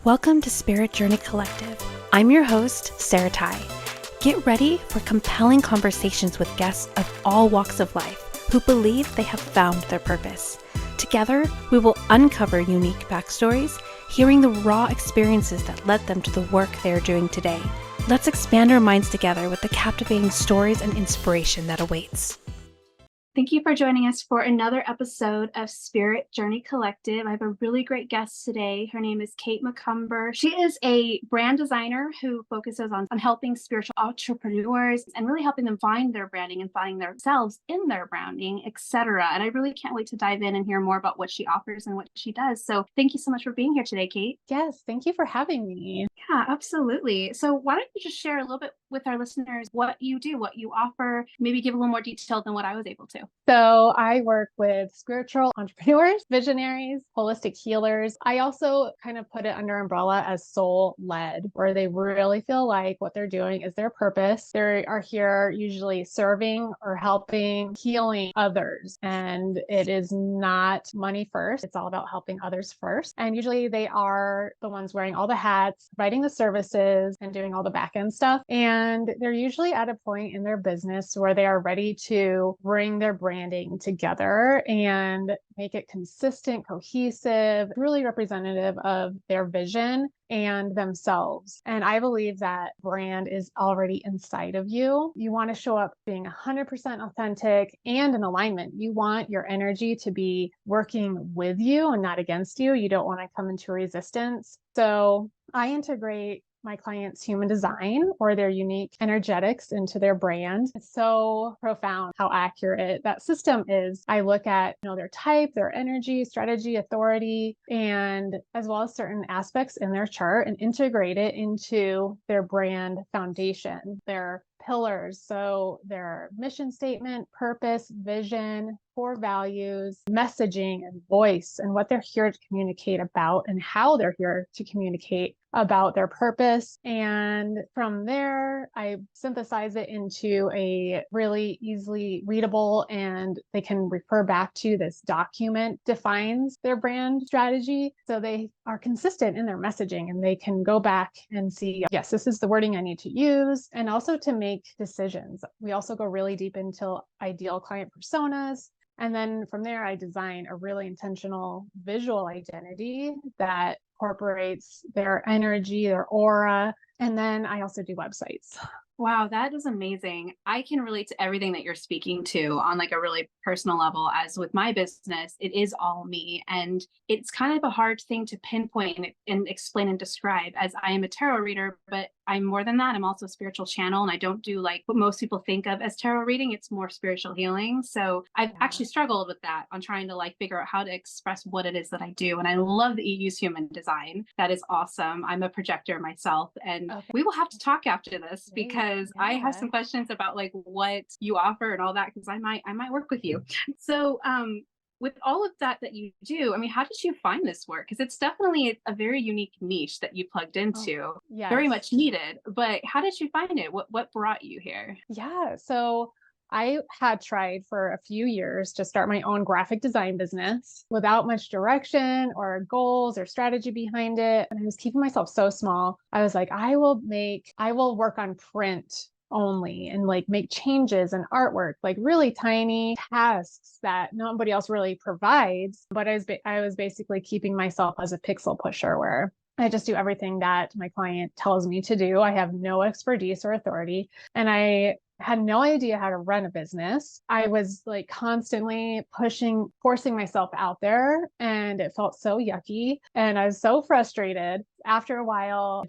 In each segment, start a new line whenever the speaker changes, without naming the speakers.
Welcome to Spirit Journey Collective. I'm your host, Sarah Ty. Get ready for compelling conversations with guests of all walks of life who believe they have found their purpose. Together, we will uncover unique backstories, hearing the raw experiences that led them to the work they are doing today. Let's expand our minds together with the captivating stories and inspiration that awaits. Thank you for joining us for another episode of Spirit Journey Collective. I have a really great guest today. Her name is Kate Macumber. She is a brand designer who focuses on helping spiritual entrepreneurs and really helping them find their branding and finding themselves in their branding, etc. And I really can't wait to dive in and hear more about what she offers and what she does. So thank you so much for being here today, Kate.
Yes, thank you for having me.
Yeah, absolutely. So why don't you just share a little bit with our listeners what you do, what you offer, maybe give a little more detail than what I was able to.
So I work with spiritual entrepreneurs, visionaries, holistic healers. I also kind of put it under umbrella as soul-led, where they really feel like what they're doing is their purpose. They are here usually serving or helping, healing others. And it is not money first. It's all about helping others first. And usually they are the ones wearing all the hats, providing the services and doing all the back end stuff. And they're usually at a point in their business where they are ready to bring their branding together and make it consistent, cohesive, really representative of their vision and themselves. And I believe that brand is already inside of you. You want to show up being 100% authentic and in alignment. You want your energy to be working with you and not against you. You don't want to come into resistance. So I integrate my clients' human design or their unique energetics into their brand. It's so profound how accurate that system is. I look at, their type, their energy, strategy, authority, and as well as certain aspects in their chart and integrate it into their brand foundation, their pillars. So their mission statement, purpose, vision, core values, messaging, and voice, and what they're here to communicate about and how they're here to communicate about their purpose. And from there, I synthesize it into a really easily readable, and they can refer back to this document defines their brand strategy. So they are consistent in their messaging and they can go back and see, yes, this is the wording I need to use. And also to make decisions. We also go really deep into ideal client personas. And then from there, I design a really intentional visual identity that incorporates their energy, their aura. And then I also do websites.
Wow, that is amazing. I can relate to everything that you're speaking to on like a really personal level. As with my business, it is all me. And it's kind of a hard thing to pinpoint and explain and describe, as I am a tarot reader, but I'm more than that. I'm also a spiritual channel, and I don't do like what most people think of as tarot reading. It's more spiritual healing. So I've actually struggled with that on trying to like figure out how to express what it is that I do. And I love that you use human design. That is awesome. I'm a projector myself, and we will have to talk after this because I have some questions about like what you offer and all that, because I might work with you. So with all of that you do, I mean, how did you find this work? Because it's definitely a very unique niche that you plugged into, very much needed. But how did you find it? What brought you here?
Yeah, so I had tried for a few years to start my own graphic design business without much direction or goals or strategy behind it. And I was keeping myself so small. I was like, I will work on print only and like make changes and artwork, like really tiny tasks that nobody else really provides. But I was basically keeping myself as a pixel pusher, where I just do everything that my client tells me to do. I have no expertise or authority, and I had no idea how to run a business. I was like constantly forcing myself out there, and it felt so yucky. And I was so frustrated. After a while,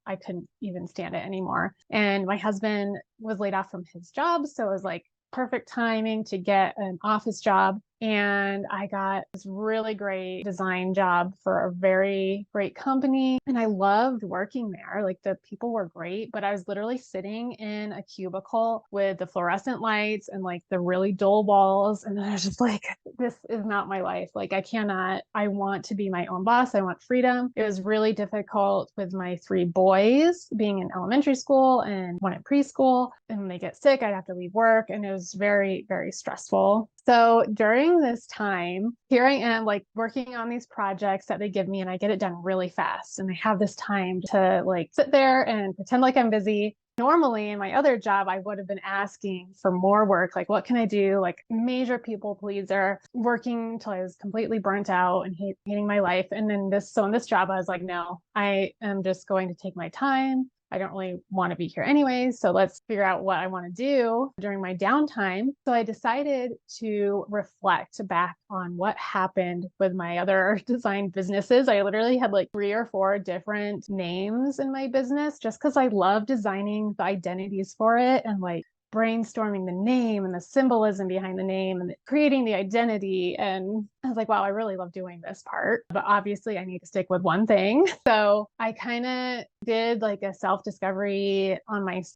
I couldn't even stand it anymore. And my husband was laid off from his job. So it was like perfect timing to get an office job. And I got this really great design job for a very great company. And I loved working there. Like the people were great, but I was literally sitting in a cubicle with the fluorescent lights and like the really dull walls. And I was just like, this is not my life. Like I want to be my own boss. I want freedom. It was really difficult with my 3 boys being in elementary school and one at preschool. And when they get sick, I'd have to leave work. And it was very, very stressful. So during this time, here I am like working on these projects that they give me and I get it done really fast. And I have this time to like sit there and pretend like I'm busy. Normally in my other job, I would have been asking for more work. Like, what can I do? Like major people pleaser, working until I was completely burnt out and hating my life. And then so in this job, I was like, no, I am just going to take my time. I don't really want to be here anyways. So let's figure out what I want to do during my downtime. So I decided to reflect back on what happened with my other design businesses. I literally had like 3 or 4 different names in my business just because I love designing the identities for it and like brainstorming the name and the symbolism behind the name and creating the identity. And I was like, wow, I really love doing this part, but obviously I need to stick with one thing. So I kind of did like a self-discovery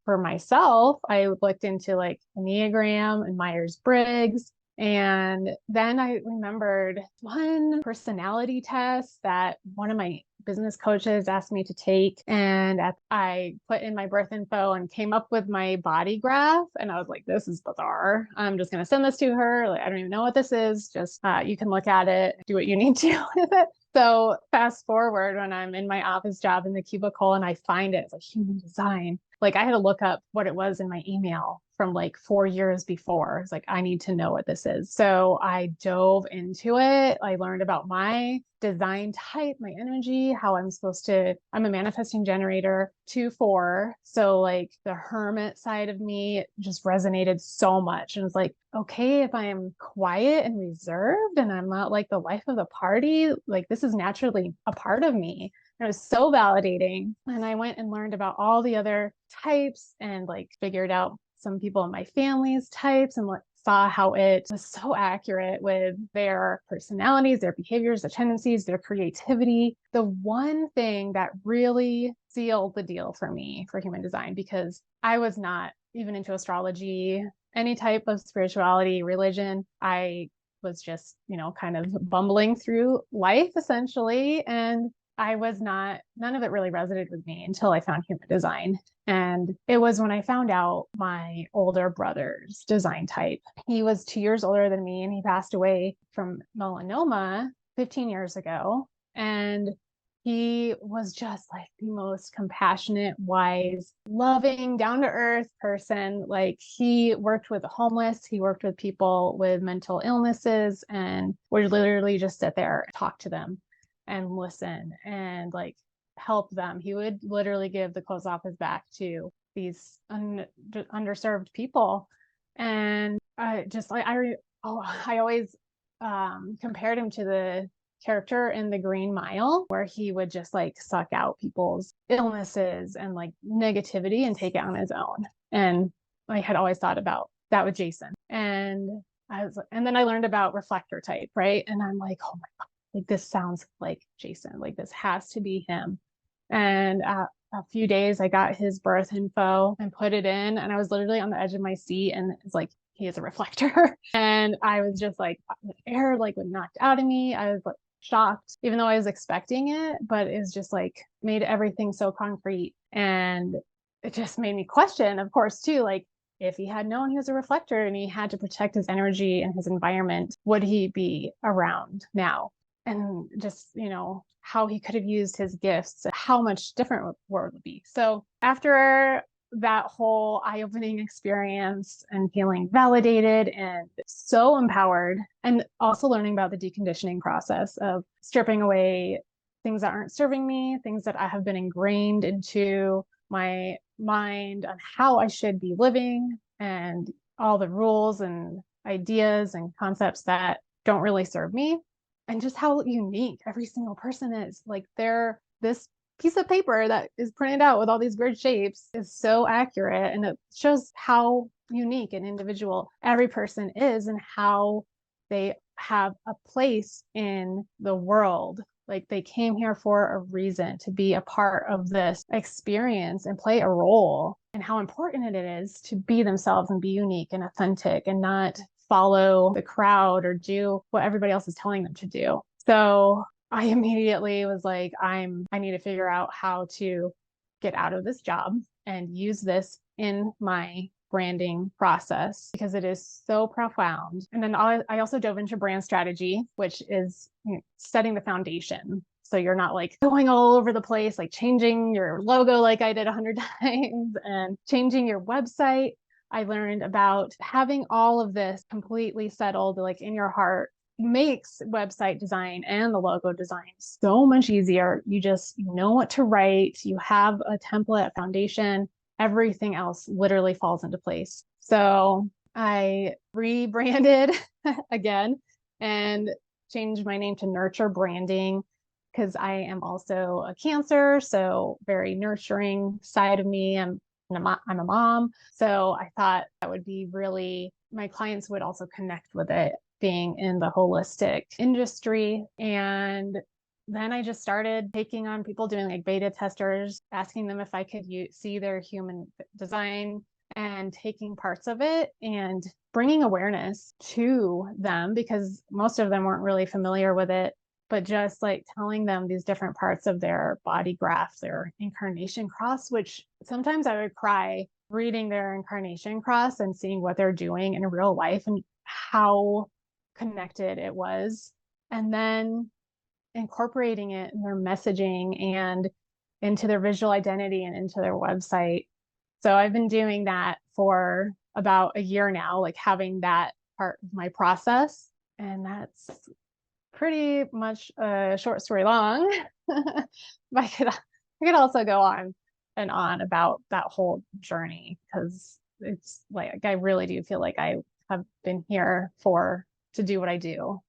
for myself. I looked into like Enneagram and Myers-Briggs. And then I remembered one personality test that one of my business coaches asked me to take. And I put in my birth info and came up with my body graph. And I was like, this is bizarre. I'm just going to send this to her. Like, I don't even know what this is. Just you can look at it, do what you need to with it. So fast forward when I'm in my office job in the cubicle and I find it, it's like human design. Like I had to look up what it was in my email from like 4 years before. It's like, I need to know what this is. So I dove into it. I learned about my design type, my energy, how I'm a manifesting generator 2-4. So like the hermit side of me just resonated so much. And it's like, okay, if I am quiet and reserved and I'm not like the life of the party, like this is naturally a part of me. And it was so validating. And I went and learned about all the other types and like figured out some people in my family's types and saw how it was so accurate with their personalities, their behaviors, their tendencies, their creativity. The one thing that really sealed the deal for me for human design, because I was not even into astrology, any type of spirituality, religion. I was just, kind of bumbling through life essentially. And none of it really resonated with me until I found human design. And it was when I found out my older brother's design type. He was 2 years older than me and he passed away from melanoma 15 years ago. And he was just like the most compassionate, wise, loving, down to earth person. Like he worked with the homeless, he worked with people with mental illnesses and would literally just sit there and talk to them and listen and like help them. He would literally give the clothes off his back to these underserved people. And I always compared him to the character in The Green Mile, where he would just like suck out people's illnesses and like negativity and take it on his own. And I had always thought about that with Jason. And then I learned about reflector type, right? And I'm like, oh my God, like this sounds like Jason, like this has to be him. And a few days I got his birth info and put it in, and I was literally on the edge of my seat, and it's like, he is a reflector. And I was just like, the air like would knocked out of me. I was like shocked, even though I was expecting it, but it was just like made everything so concrete. And it just made me question, of course, too, like if he had known he was a reflector and he had to protect his energy and his environment, would he be around now? And just, how he could have used his gifts, how much different the world would be. So after that whole eye-opening experience and feeling validated and so empowered, and also learning about the deconditioning process of stripping away things that aren't serving me, things that I have been ingrained into my mind on how I should be living, and all the rules and ideas and concepts that don't really serve me. And just how unique every single person is. Like this piece of paper that is printed out with all these weird shapes is so accurate. And it shows how unique and individual every person is and how they have a place in the world. Like they came here for a reason, to be a part of this experience and play a role, and how important it is to be themselves and be unique and authentic and not follow the crowd or do what everybody else is telling them to do. So I immediately was like, I need to figure out how to get out of this job and use this in my branding process because it is so profound. And then I also dove into brand strategy, which is setting the foundation. So you're not like going all over the place, like changing your logo like I did 100 times and changing your website. I learned about having all of this completely settled, like in your heart, makes website design and the logo design so much easier. You know what to write. You have a template, a foundation. Everything else literally falls into place. So I rebranded again and changed my name to Nurture Branding because I am also a Cancer, so very nurturing side of me. I'm a mom. So I thought that would be really, my clients would also connect with it being in the holistic industry. And then I just started taking on people doing like beta testers, asking them if I could see their human design and taking parts of it and bringing awareness to them because most of them weren't really familiar with it, but just like telling them these different parts of their body graph, their incarnation cross, which sometimes I would cry reading their incarnation cross and seeing what they're doing in real life and how connected it was. And then incorporating it in their messaging and into their visual identity and into their website. So I've been doing that for about a year now, like having that part of my process. And that's pretty much a short story long. But I could also go on and on about that whole journey because it's like I really do feel like I have been here to do what I do.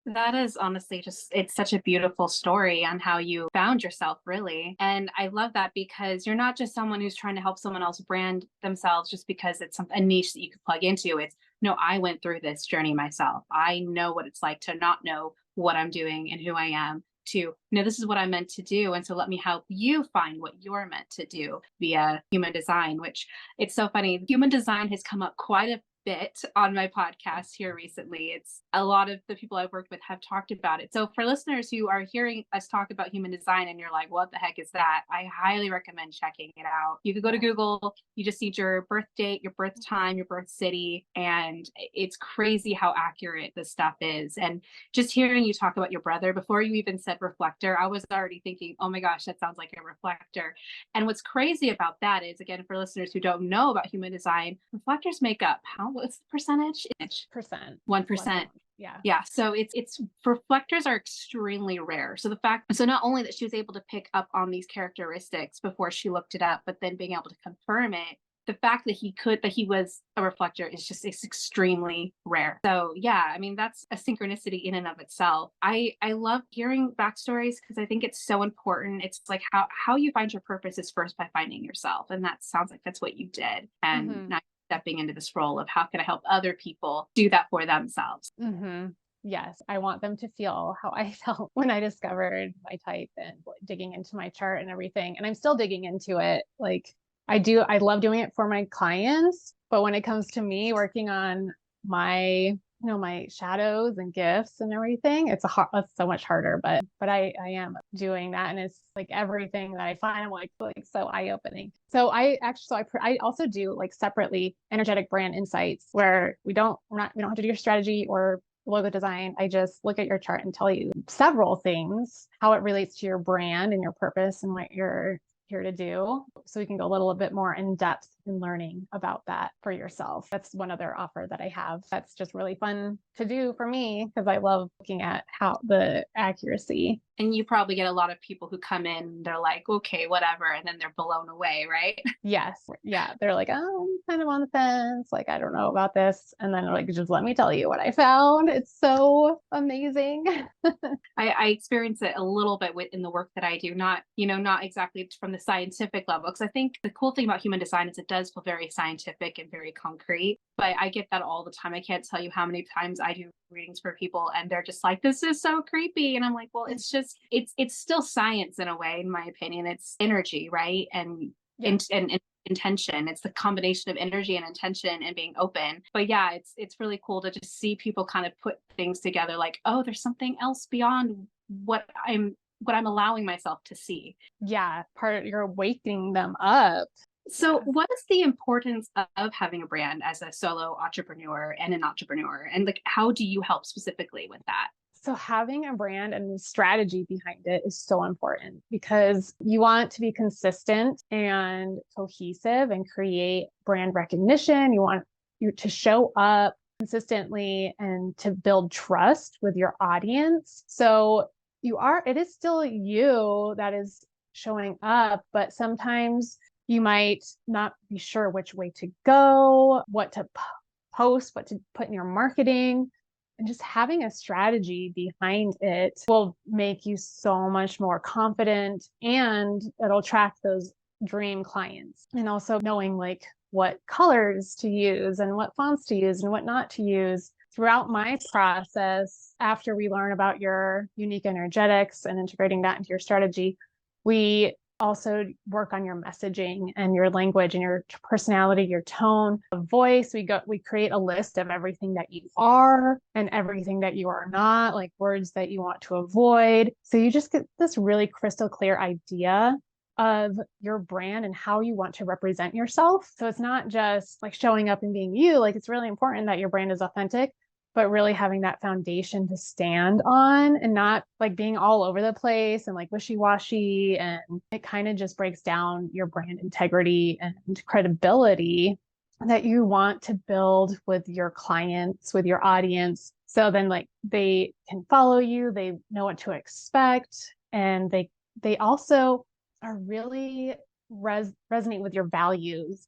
That is honestly it's such a beautiful story on how you found yourself, really. And I love that because you're not just someone who's trying to help someone else brand themselves just because it's a niche that you could plug into. It's, no, I went through this journey myself. I know what it's like to not know what I'm doing and who I am, to know this is what I'm meant to do. And so let me help you find what you're meant to do via human design, which it's so funny. Human design has come up quite a bit on my podcast here recently. It's a lot of the people I've worked with have talked about it. So for listeners who are hearing us talk about human design and you're like, what the heck is that? I highly recommend checking it out. You could go to Google, you just need your birth date, your birth time, your birth city, and it's crazy how accurate this stuff is. And just hearing you talk about your brother before you even said reflector, I was already thinking, oh my gosh, that sounds like a reflector. And what's crazy about that is, again, for listeners who don't know about human design, reflectors make up what's the percentage? 1%.
Yeah.
Yeah. So it's reflectors are extremely rare. So so not only that she was able to pick up on these characteristics before she looked it up, but then being able to confirm it, the fact that he was a reflector it's extremely rare. So yeah, I mean, that's a synchronicity in and of itself. I love hearing backstories because I think it's so important. It's like how you find your purpose is first by finding yourself. And that sounds like that's what you did. And now stepping into this role of how can I help other people do that for themselves.
Yes, I want them to feel how I felt when I discovered my type and digging into my chart and everything. And I'm still digging into it. Like I love doing it for my clients, but when it comes to me working on my my shadows and gifts and everything, it's so much harder, but I am doing that. And it's like everything that I find, I'm like so eye-opening. So I also do like separately energetic brand insights where we don't have to do your strategy or logo design. I just look at your chart and tell you several things, how it relates to your brand and your purpose and what you're here to do. So we can go a little bit more in depth in learning about that for yourself. That's one other offer that I have. That's just really fun to do for me because I love looking at how the accuracy.
And you probably get a lot of people who come in, they're like, okay, whatever. And then they're blown away, right?
Yes. Yeah. They're like, oh, I'm kind of on the fence. Like, I don't know about this. And then like, just let me tell you what I found. It's so amazing.
I experience it a little bit in the work that I do, not exactly from the scientific level. Because I think the cool thing about human design is it does feel very scientific and very concrete. But I get that all the time. I can't tell you how many times I do readings for people and they're just like, this is so creepy. And I'm like, well, it's still science in a way, in my opinion. It's energy, right? And intention. It's the combination of energy and intention and being open. But yeah, it's really cool to just see people kind of put things together like, oh, there's something else beyond what I'm allowing myself to see.
Yeah, you're waking them up
So,
Yeah.
what is the importance of having a brand as a solo entrepreneur and an entrepreneur? And like, how do you help specifically with that?
So having a brand and the strategy behind it is so important because you want to be consistent and cohesive and create brand recognition. You want you to show up consistently and to build trust with your audience. So it is still you that is showing up, but sometimes you might not be sure which way to go, what to post, what to put in your marketing, and just having a strategy behind it will make you so much more confident and it'll attract those dream clients. And also knowing like what colors to use and what fonts to use and what not to use throughout my process. After we learn about your unique energetics and integrating that into your strategy, we also work on your messaging and your language and your personality, your tone of voice. We create a list of everything that you are and everything that you are not, like words that you want to avoid. So you just get this really crystal clear idea of your brand and how you want to represent yourself. So it's not just like showing up and being you, like it's really important that your brand is authentic, but really having that foundation to stand on and not like being all over the place and like wishy-washy. And it kind of just breaks down your brand integrity and credibility that you want to build with your clients, with your audience. So then like they can follow you, they know what to expect, and they also are really resonate with your values.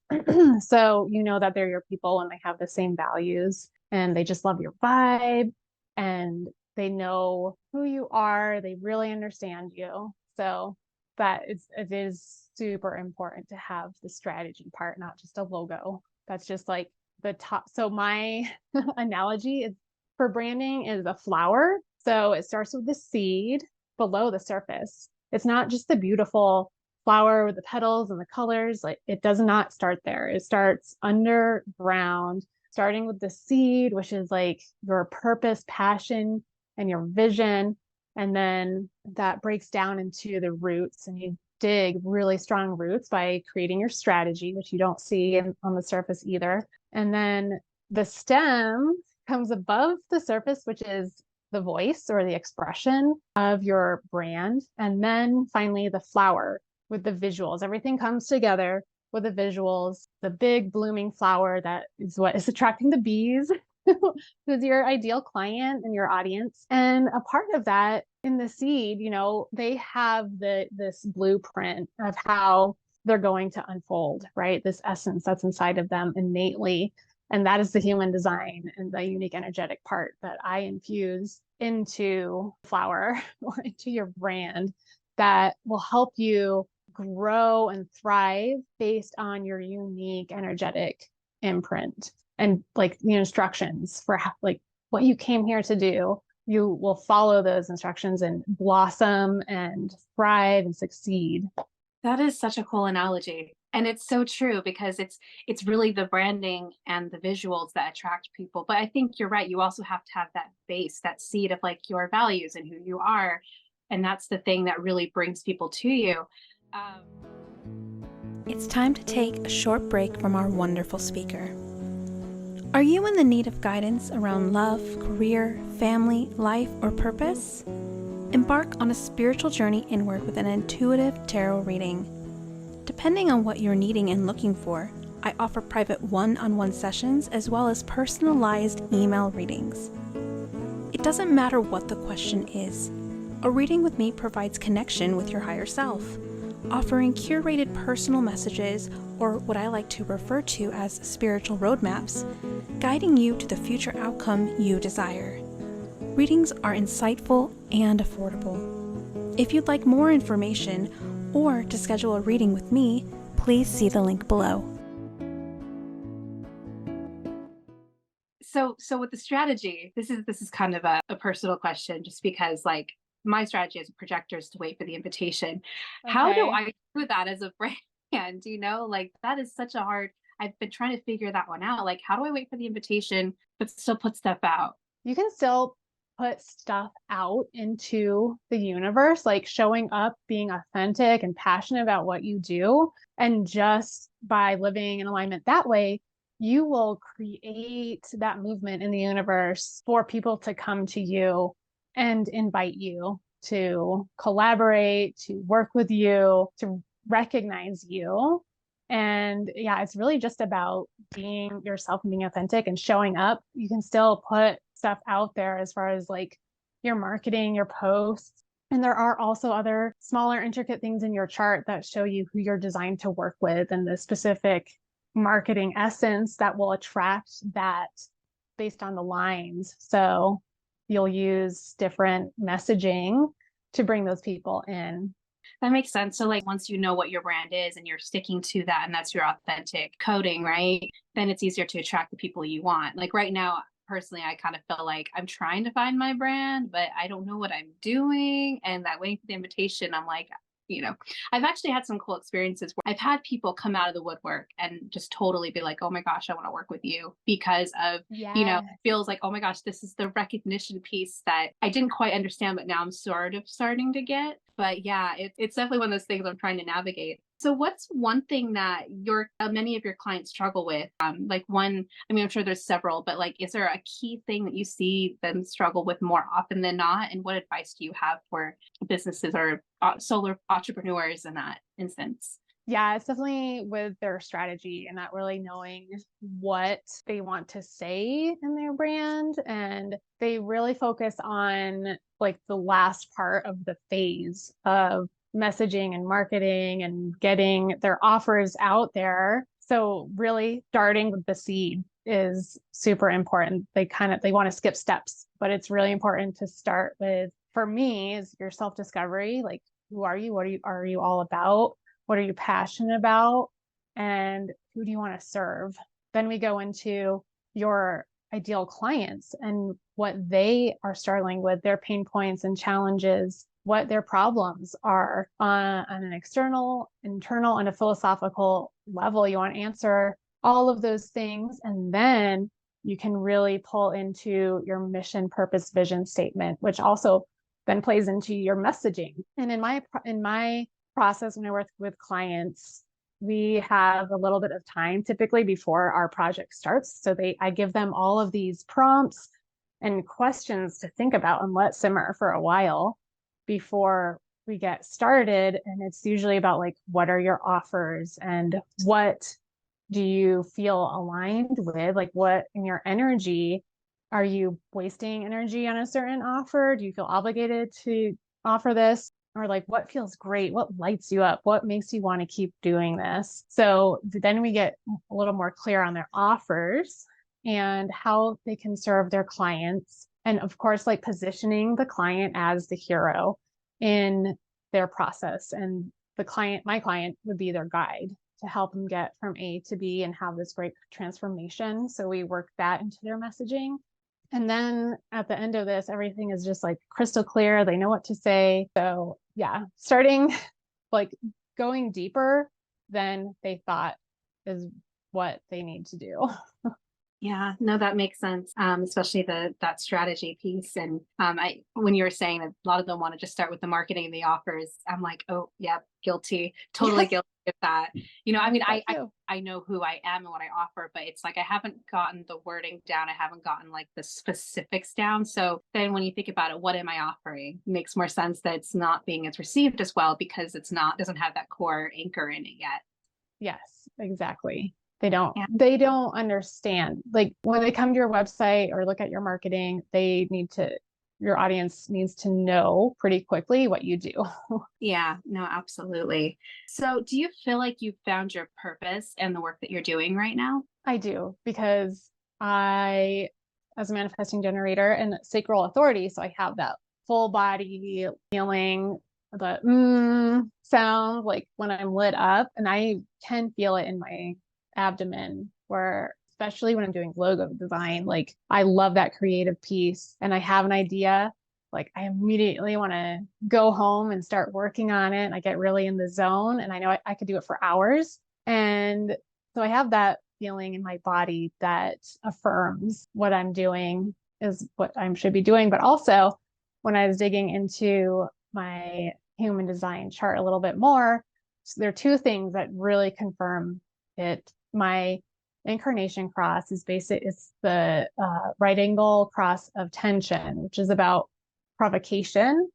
So you know that they're your people and they have the same values and they just love your vibe and they know who you are. They really understand you. So it is super important to have the strategy part, not just a logo. That's just like the top. So my analogy is for branding is a flower. So it starts with the seed below the surface. It's not just the beautiful flower with the petals and the colors. Like it does not start there. It starts underground, starting with the seed, which is like your purpose, passion, and your vision. And then that breaks down into the roots, and you dig really strong roots by creating your strategy, which you don't see on the surface either. And then the stem comes above the surface, which is the voice or the expression of your brand. And then finally, the flower with the visuals. Everything comes together with the visuals, the big blooming flower that is what is attracting the bees, who's your ideal client and your audience. And a part of that in the seed, you know, they have this blueprint of how they're going to unfold, right? This essence that's inside of them innately. And that is the human design and the unique energetic part that I infuse into flower or into your brand that will help you grow and thrive based on your unique energetic imprint and like the instructions for how, like what you came here to do. You will follow those instructions and blossom and thrive and succeed.
That is such a cool analogy. And it's so true because it's really the branding and the visuals that attract people. But I think you're right. You also have to have that base, that seed of like your values and who you are. And that's the thing that really brings people to you.
It's time to take a short break from our wonderful speaker. Are you in the need of guidance around love, career, family, life, or purpose? Embark on a spiritual journey inward with an intuitive tarot reading. Depending on what you're needing and looking for, I offer private one-on-one sessions as well as personalized email readings. It doesn't matter what the question is. A reading with me provides connection with your higher self, offering curated personal messages, or what I like to refer to as spiritual roadmaps, guiding you to the future outcome you desire. Readings are insightful and affordable. If you'd like more information or to schedule a reading with me, please see the link below.
So with the strategy, this is kind of a personal question, just because like my strategy as a projector is to wait for the invitation. How do
Okay.
I do that as a brand? You know, like that is such a hard. I've been trying to figure that one out. Like, how do I wait for the invitation but still put stuff out?
You can still put stuff out into the universe, like showing up, being authentic and passionate about what you do. And just by living in alignment that way, you will create that movement in the universe for people to come to you and invite you to collaborate, to work with you, to recognize you. And yeah, it's really just about being yourself and being authentic and showing up. You can still put stuff out there as far as like your marketing, your posts. And there are also other smaller, intricate things in your chart that show you who you're designed to work with and the specific marketing essence that will attract that based on the lines. So you'll use different messaging to bring those people in.
That makes sense. So like once you know what your brand is and you're sticking to that and that's your authentic coding, right? Then it's easier to attract the people you want. Like right now, personally, I kind of feel like I'm trying to find my brand, but I don't know what I'm doing. And that waiting for the invitation, I'm like, I've actually had some cool experiences where I've had people come out of the woodwork and just totally be like, oh my gosh, I want to work with you because of, it feels like, oh my gosh, this is the recognition piece that I didn't quite understand, but now I'm sort of starting to get. But yeah, it's definitely one of those things I'm trying to navigate. So what's one thing that many of your clients struggle with? I'm sure there's several, but like, is there a key thing that you see them struggle with more often than not? And what advice do you have for businesses or solo entrepreneurs in that instance?
Yeah, it's definitely with their strategy and not really knowing what they want to say in their brand. And they really focus on like the last part of the phase of messaging and marketing and getting their offers out there. So really starting with the seed is super important. They want to skip steps, but it's really important to start with, for me, is your self-discovery. Like, who are you? What are you all about? What are you passionate about? And who do you want to serve? Then we go into your ideal clients and what they are struggling with, their pain points and challenges, what their problems are on an external, internal, and a philosophical level. You want to answer all of those things. And then you can really pull into your mission, purpose, vision statement, which also then plays into your messaging. And in my process, when I work with clients, we have a little bit of time typically before our project starts. So I give them all of these prompts and questions to think about and let simmer for a while before we get started. And it's usually about like, what are your offers and what do you feel aligned with? Like, what in your energy, are you wasting energy on a certain offer? Do you feel obligated to offer this? Or like, what feels great? What lights you up? What makes you want to keep doing this? So then we get a little more clear on their offers and how they can serve their clients. And of course, like positioning the client as the hero in their process. And my client would be their guide to help them get from A to B and have this great transformation. So we work that into their messaging. And then at the end of this, everything is just like crystal clear. They know what to say. So yeah, starting like going deeper than they thought is what they need to do.
Yeah, no, that makes sense. Especially that strategy piece. And when you were saying that a lot of them want to just start with the marketing and the offers, I'm like, oh, yeah, guilty, totally guilty of that. I know who I am and what I offer, but it's like I haven't gotten the wording down. I haven't gotten like the specifics down. So then when you think about it, what am I offering? It makes more sense that it's not being as received as well because doesn't have that core anchor in it yet.
Yes, exactly. They don't understand. Like when they come to your website or look at your marketing, your audience needs to know pretty quickly what you do.
Yeah, no, absolutely. So do you feel like you've found your purpose in the work that you're doing right now?
I do, because I, as a manifesting generator and sacral authority, so I have that full body feeling, the sound like when I'm lit up, and I can feel it in my abdomen, where especially when I'm doing logo design, like I love that creative piece and I have an idea, like I immediately want to go home and start working on it. I get really in the zone and I know I could do it for hours. And so I have that feeling in my body that affirms what I'm doing. is what I should be doing. But also when I was digging into my human design chart a little bit more, so there are two things that really confirm it. My incarnation cross is it's the right angle cross of tension, which is about provocation,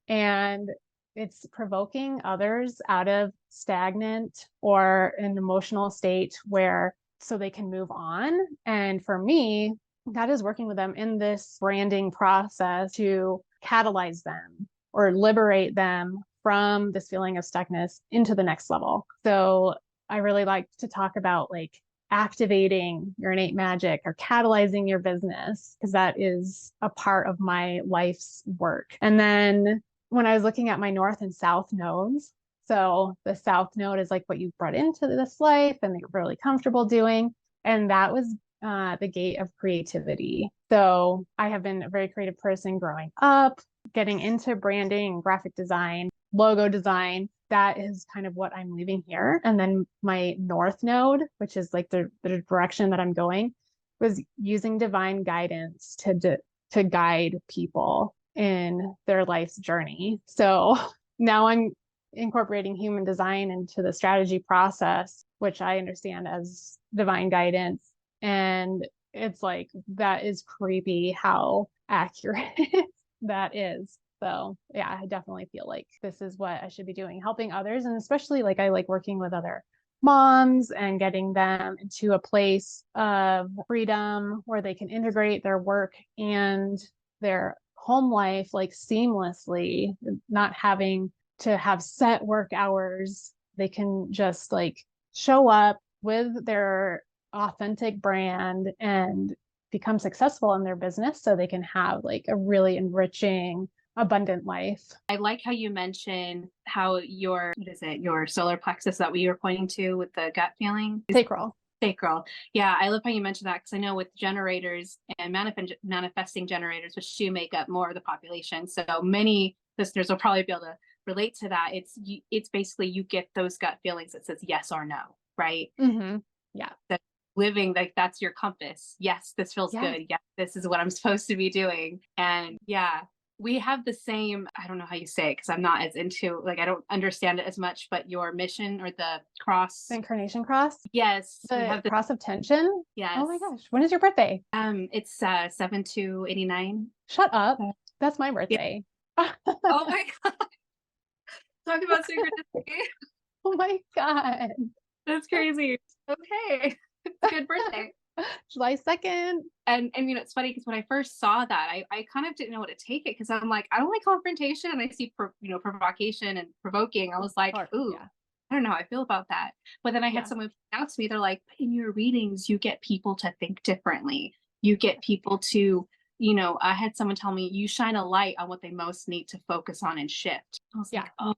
and it's provoking others out of stagnant or an emotional state where so they can move on. And for me, that is working with them in this branding process to catalyze them or liberate them from this feeling of stuckness into the next level. So I really like to talk about like activating your innate magic or catalyzing your business, because that is a part of my life's work. And then when I was looking at my north and south nodes, so the south node is like what you brought into this life and you're really comfortable doing. And that was the gate of creativity. So I have been a very creative person growing up, getting into branding and graphic design, logo design. That is kind of what I'm leaving here. And then my north node, which is like the direction that I'm going, was using divine guidance to guide people in their life's journey. So now I'm incorporating human design into the strategy process, which I understand as divine guidance. And it's like, that is creepy how accurate that is. So yeah, I definitely feel like this is what I should be doing, helping others. And especially like I like working with other moms and getting them into a place of freedom where they can integrate their work and their home life like seamlessly, not having to have set work hours. They can just like show up with their authentic brand and become successful in their business so they can have like a really enriching, abundant life.
I like how you mentioned how your solar plexus, that what you were pointing to with the gut feeling?
Sacral.
Sacral. Yeah, I love how you mentioned that, because I know with generators and manifesting generators, which do make up more of the population, so many listeners will probably be able to relate to that. It's basically you get those gut feelings that says yes or no, right?
Mm-hmm. Yeah.
That living like that's your compass. Yes, this feels good. Yes, this is what I'm supposed to be doing. And yeah, we have the same, I don't know how you say it because I'm not as into, like, I don't understand it as much, but your mission or the cross.
The incarnation cross?
Yes.
The
we have the
cross of tension?
Yes.
Oh my gosh. When is your birthday?
It's 7/2/89.
Shut up. That's my birthday.
Yeah. Oh my God. Talk about synchronicity.
Oh my God.
That's crazy. Okay. Good birthday.
July 2nd.
And you know, it's funny because when I first saw that, I kind of didn't know what to take it, because I'm like, I don't like confrontation, and I see provocation and provoking. I was like, ooh, yeah. I don't know how I feel about that. But then I had someone point out to me, they're like, but in your readings, you get people to think differently. You get people to, I had someone tell me, you shine a light on what they most need to focus on and shift. I was like, oh,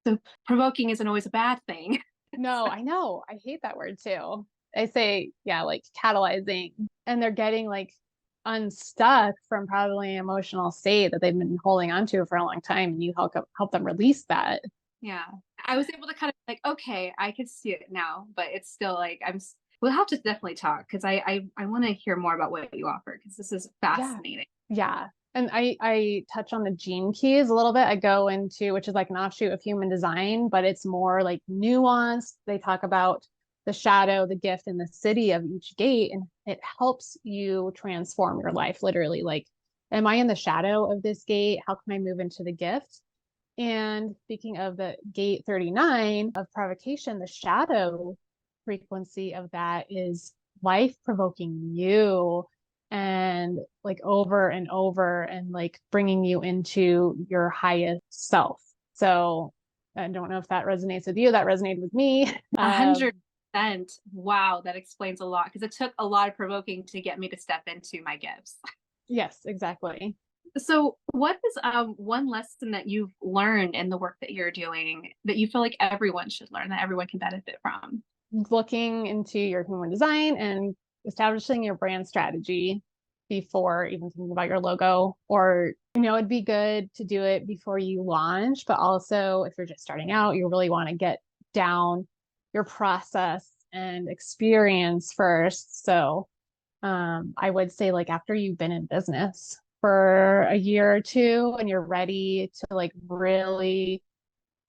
so provoking isn't always a bad thing.
No, I know. I hate that word too. I say, like catalyzing, and they're getting like unstuck from probably an emotional state that they've been holding on to for a long time, and you help them release that.
Yeah. I was able to kind of like, okay, I can see it now, but it's still like, we'll have to definitely talk, because I want to hear more about what you offer, because this is fascinating.
Yeah. And I touch on the gene keys a little bit. I go into, which is like an offshoot of human design, but it's more like nuanced. They talk about the shadow, the gift, and the city of each gate, and it helps you transform your life. Literally, like, am I in the shadow of this gate? How can I move into the gift? And speaking of the gate 39 of provocation, the shadow frequency of that is life provoking you, and like over and over, and like bringing you into your highest self. So I don't know if that resonates with you. That resonated with me.
100%. Wow, that explains a lot, because it took a lot of provoking to get me to step into my gifts.
Yes, exactly.
So what is one lesson that you've learned in the work that you're doing that you feel like everyone should learn, that everyone can benefit from?
Looking into your human design and establishing your brand strategy before even thinking about your logo, or, it'd be good to do it before you launch, but also if you're just starting out, you really want to get down your process and experience first. So I would say like after you've been in business for a year or two and you're ready to like really,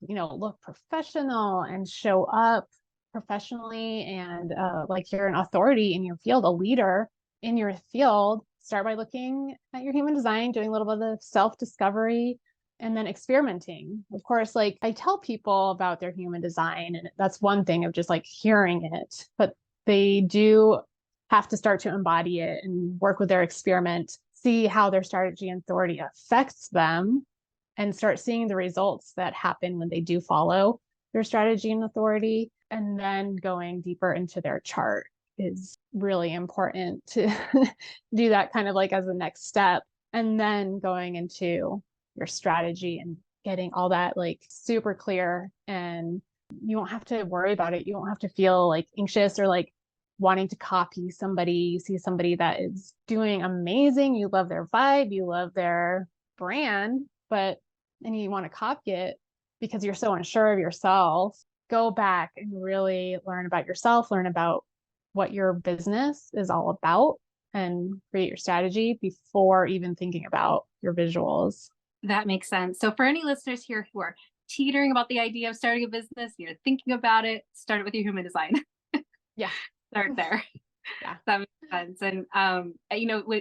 look professional and show up professionally and like you're an authority in your field, a leader in your field, start by looking at your human design, doing a little bit of self-discovery, and then experimenting. Of course, like I tell people about their human design, and that's one thing of just like hearing it, but they do have to start to embody it and work with their experiment, see how their strategy and authority affects them, and start seeing the results that happen when they do follow their strategy and authority. And then going deeper into their chart is really important to do that kind of like as a next step. And then going into your strategy and getting all that like super clear, and you won't have to worry about it. You won't have to feel like anxious or like wanting to copy somebody. You see somebody that is doing amazing, you love their vibe, you love their brand, and you want to copy it because you're so unsure of yourself. Go back and really learn about yourself, learn about what your business is all about, and create your strategy before even thinking about your visuals.
That makes sense. So for any listeners here who are teetering about the idea of starting a business, you're thinking about it, start it with your human design.
Yeah.
Start there.
Yeah.
That makes sense. And,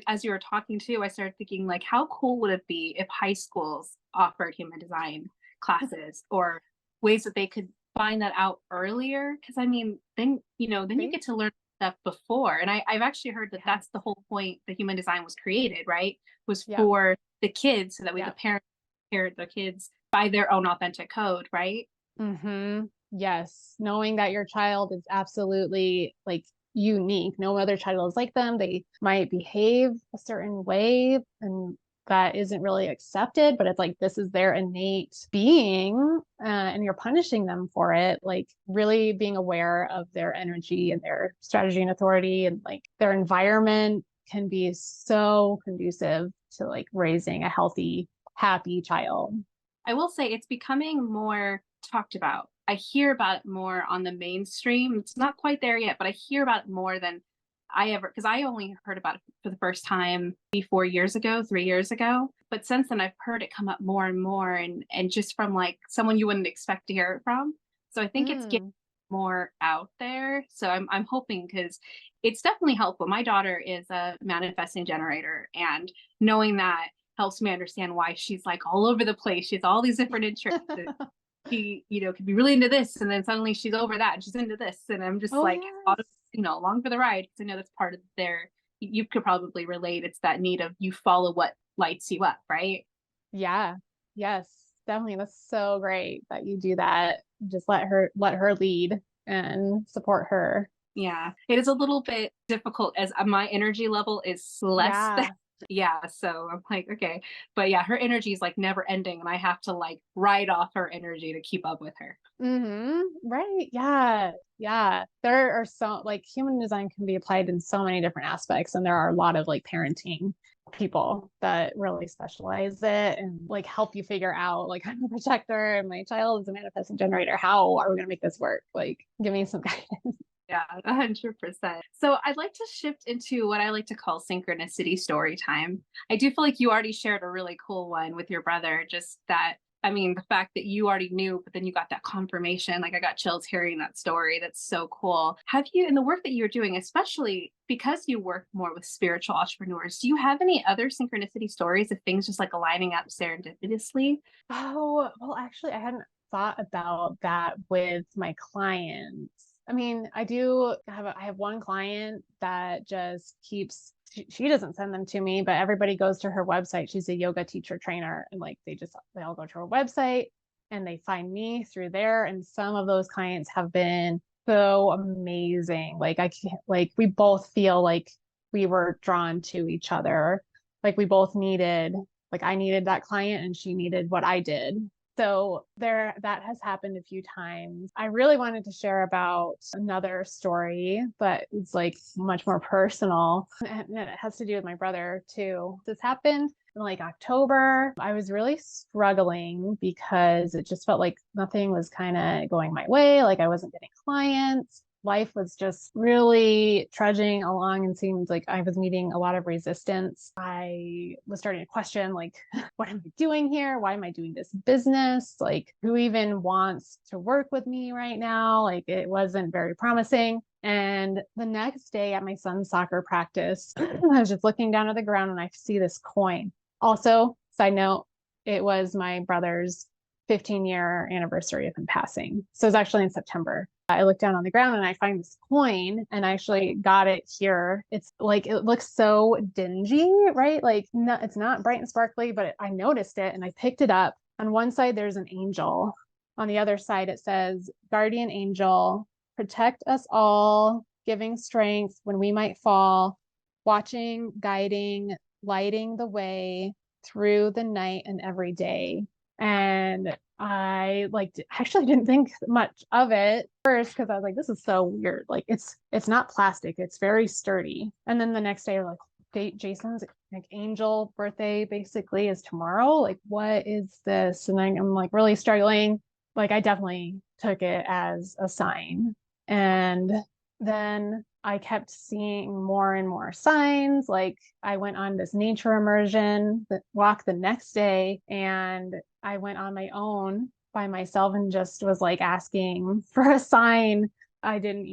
as you were talking too, I started thinking like, how cool would it be if high schools offered human design classes or ways that they could find that out earlier? Because I mean, then you get to learn stuff before. And I've actually heard that that's the whole point that human design was created, right? Was for the kids so that the parents parent their kids by their own authentic code, right?
Mm-hmm. Yes. Knowing that your child is absolutely like unique. No other child is like them. They might behave a certain way and that isn't really accepted, but it's like this is their innate being, and you're punishing them for it. Like really being aware of their energy and their strategy and authority, and like their environment can be so conducive to like raising a healthy, happy child.
I will say it's becoming more talked about. I hear about it more on the mainstream. It's not quite there yet, but I hear about it more than I ever, because I only heard about it for the first time 3 years ago. But since then, I've heard it come up more and more, and just from like someone you wouldn't expect to hear it from. So I think it's getting more out there. So I'm hoping, because it's definitely helpful. My daughter is a manifesting generator, and knowing that helps me understand why she's like all over the place. She's all these different interests. She, could be really into this, and then suddenly she's over that and she's into this. And I'm just along for the ride, because I know that's part of you could probably relate. It's that need of you follow what lights you up, right?
Yeah. Yes, definitely. That's so great that you do that. Just let her lead and support her.
Yeah. It is a little bit difficult as my energy level is less than so I'm like, okay, but yeah, her energy is like never ending, and I have to like ride off her energy to keep up with her.
Right. Yeah. There are so like human design can be applied in so many different aspects, and there are a lot of like parenting people that really specialize it and like help you figure out like I'm a projector and my child is a manifesting generator. How are we going to make this work? Like give me some guidance.
Yeah, 100%. So I'd like to shift into what I like to call synchronicity story time. I do feel like you already shared a really cool one with your brother, just that, I mean, the fact that you already knew, but then you got that confirmation. Like I got chills hearing that story. That's so cool. Have you, in the work that you're doing, especially because you work more with spiritual entrepreneurs, do you have any other synchronicity stories of things just like aligning up serendipitously?
Oh, well, actually, I hadn't thought about that with my clients. I mean, I have one client that just she doesn't send them to me, but everybody goes to her website. She's a yoga teacher trainer, and like they all go to her website and they find me through there. And some of those clients have been so amazing. Like we both feel like we were drawn to each other. Like we both I needed that client and she needed what I did. So that has happened a few times. I really wanted to share about another story, but it's like much more personal, and it has to do with my brother too. This happened in like October. I was really struggling because it just felt like nothing was kind of going my way. Like I wasn't getting clients. life was just really trudging along and seemed like I was meeting a lot of resistance. I was starting to question, like, what am I doing here? Why am I doing this business? Like, who even wants to work with me right now? Like, it wasn't very promising. And the next day at my son's soccer practice, I was just looking down at the ground and I see this coin. Also, side note, it was my brother's 15-year anniversary of him passing. So it was actually in September. I looked down on the ground and I find this coin and I actually got it here. It's like, it looks so dingy, right? Like, no, it's not bright and sparkly, but I noticed it and I picked it up. On one side, there's an angel. On the other side, it says, guardian angel, protect us all, giving strength when we might fall, watching, guiding, lighting the way through the night and every day. And I actually didn't think much of it first because I was like, this is so weird. Like it's not plastic, it's very sturdy. And then the next day, like Jason's like angel birthday basically is tomorrow. Like, what is this? And I'm like really struggling. Like, I definitely took it as a sign. And then I kept seeing more and more signs. Like, I went on this nature immersion walk the next day, and I went on my own by myself and just was like asking for a sign. I didn't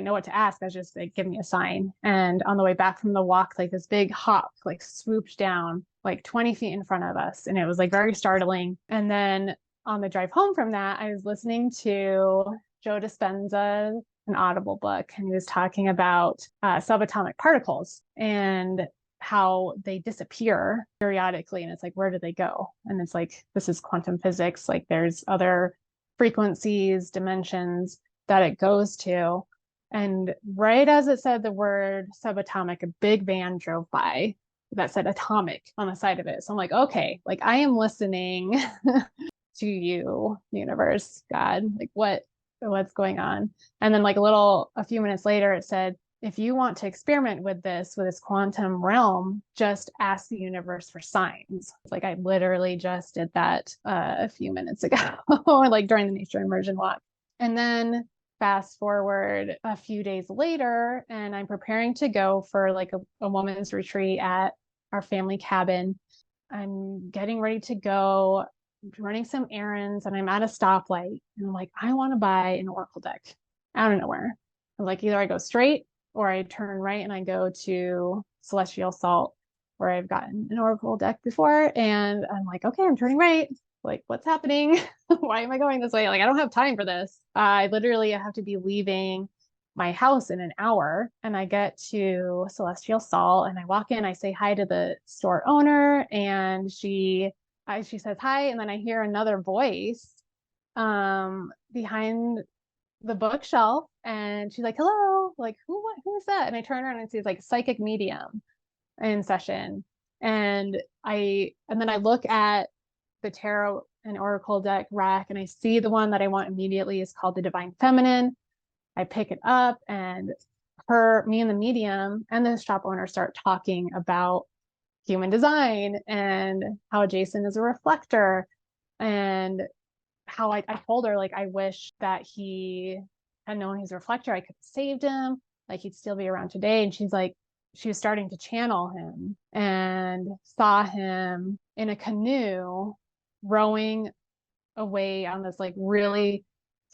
know what to ask. I was just like, give me a sign. And on the way back from the walk, like this big hawk like swooped down like 20 feet in front of us. And it was like very startling. And then on the drive home from that, I was listening to Joe Dispenza, an Audible book, and he was talking about subatomic particles and how they disappear periodically. And it's like, where do they go? And it's like, this is quantum physics. Like, there's other frequencies, dimensions that it goes to. And right as it said the word subatomic, a big van drove by that said atomic on the side of it. So I'm like, okay, like I am listening to you, universe, God, like what's going on? And then like a few minutes later, it said, if you want to experiment with this quantum realm, just ask the universe for signs. Like, I literally just did that a few minutes ago, like during the nature immersion walk. And then fast forward a few days later, and I'm preparing to go for like a woman's retreat at our family cabin. I'm getting ready to go, running some errands, and I'm at a stoplight, and I'm like, I want to buy an oracle deck out of nowhere. I'm like, either I go straight or I turn right and I go to Celestial Salt, where I've gotten an oracle deck before. And I'm like, okay, I'm turning right. Like, what's happening? Why am I going this way? Like, I don't have time for this. I literally have to be leaving my house in an hour. And I get to Celestial Salt and I walk in, I say hi to the store owner, and she says hi. And then I hear another voice behind the bookshelf, and she's like, hello, like, who is that? And I turn around and see it's like psychic medium in session. And then I look at the tarot and oracle deck rack, and I see the one that I want immediately is called the Divine Feminine. I pick it up, and me and the medium and the shop owner start talking about human design and how Jason is a reflector, and how I told her, like, I wish that he had known he's a reflector. I could have saved him. Like, he'd still be around today. And she's like, she was starting to channel him and saw him in a canoe rowing away on this like really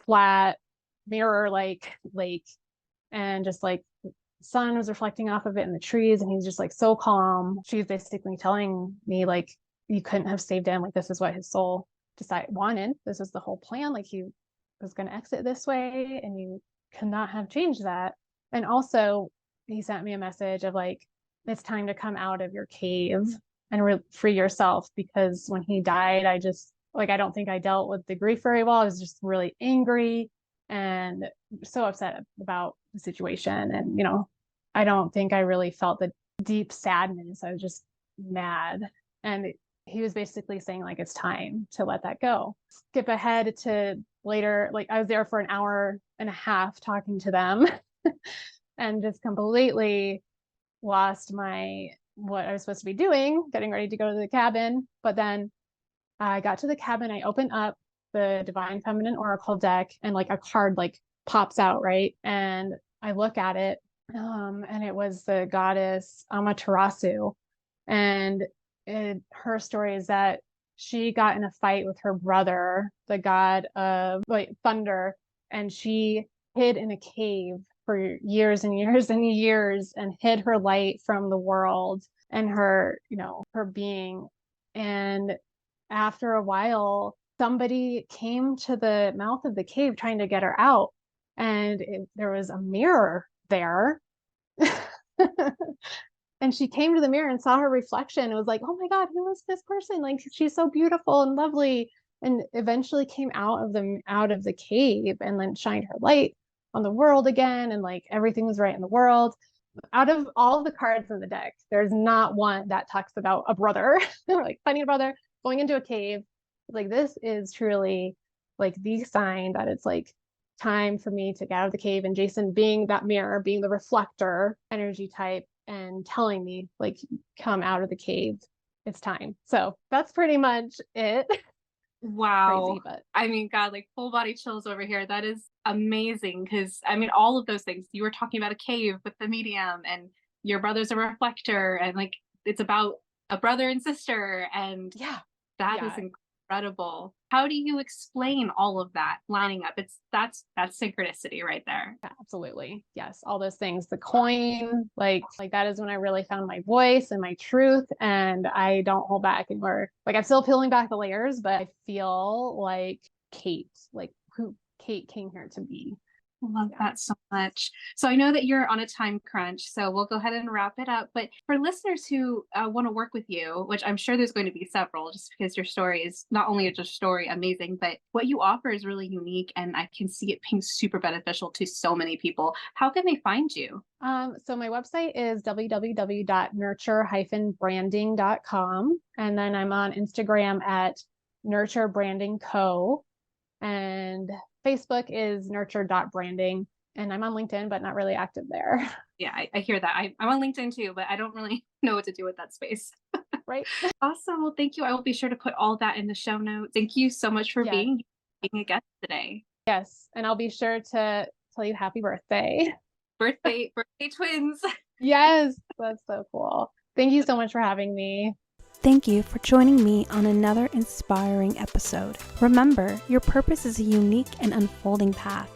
flat mirror like lake, and just like sun was reflecting off of it in the trees, and he's just like so calm. She's basically telling me, like, you couldn't have saved him. Like, this is what his soul wanted. This was the whole plan. Like, he was going to exit this way, and you cannot have changed that. And also, he sent me a message of like, it's time to come out of your cave and free yourself, because when he died, I just like, I don't think I dealt with the grief very well. I was just really angry and so upset about the situation. And, I don't think I really felt the deep sadness. I was just mad. And he was basically saying, like, it's time to let that go. Skip ahead to later. Like, I was there for an hour and a half talking to them and just completely lost what I was supposed to be doing, getting ready to go to the cabin. But then I got to the cabin, I opened up the Divine Feminine Oracle deck, and like a card like pops out, right? And I look at it, and it was the goddess Amaterasu. And her story is that she got in a fight with her brother, the god of like thunder, and she hid in a cave for years and years and years and hid her light from the world and her, her being. And after a while, somebody came to the mouth of the cave trying to get her out, and there was a mirror there. And she came to the mirror and saw her reflection. It was like, oh my God, who is this person? Like, she's so beautiful and lovely. And eventually came out of the cave and then shined her light on the world again. And like everything was right in the world. Out of all of the cards in the deck, there's not one that talks about a brother, like finding a brother, going into a cave. Like, this is truly like the sign that it's like time for me to get out of the cave. And Jason being that mirror, being the reflector energy type, and telling me like, come out of the cave, it's time. So that's pretty much it.
Wow.
Crazy, but
I mean, God, like full body chills over here. That is amazing. Because I mean, all of those things you were talking about, a cave with the medium, and your brother's a reflector, and like it's about a brother and sister, and that is incredible. How do you explain all of that lining up? That's synchronicity right there.
Yeah, absolutely. Yes, all those things. The coin, like that is when I really found my voice and my truth, and I don't hold back anymore. Like, I'm still peeling back the layers, but I feel like Kate, like who Kate came here to be.
Love that so much. So I know that you're on a time crunch, so we'll go ahead and wrap it up. But for listeners who want to work with you, which I'm sure there's going to be several, just because your story is not only just a story amazing, but what you offer is really unique, and I can see it being super beneficial to so many people. How can they find you?
So my website is www.nurture-branding.com. And then I'm on Instagram at Nurture Branding Co. And Facebook is nurture.branding, and I'm on LinkedIn, but not really active there.
Yeah, I hear that. I'm on LinkedIn too, but I don't really know what to do with that space.
Right.
Awesome. Well, thank you. I will be sure to put all that in the show notes. Thank you so much for being a guest today.
Yes. And I'll be sure to tell you happy birthday.
Birthday twins.
Yes. That's so cool. Thank you so much for having me.
Thank you for joining me on another inspiring episode. Remember, your purpose is a unique and unfolding path.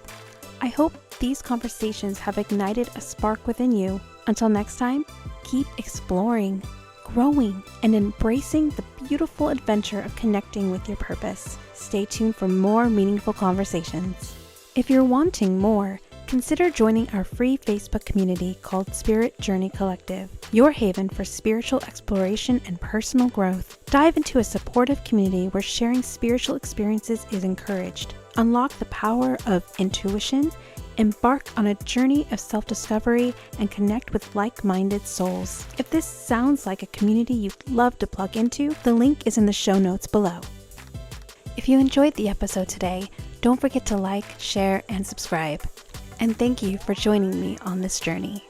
I hope these conversations have ignited a spark within you. Until next time, keep exploring, growing, and embracing the beautiful adventure of connecting with your purpose. Stay tuned for more meaningful conversations. If you're wanting more, consider joining our free Facebook community called Spirit Journey Collective, your haven for spiritual exploration and personal growth. Dive into a supportive community where sharing spiritual experiences is encouraged. Unlock the power of intuition, embark on a journey of self-discovery, and connect with like-minded souls. If this sounds like a community you'd love to plug into, the link is in the show notes below. If you enjoyed the episode today, don't forget to like, share, and subscribe. And thank you for joining me on this journey.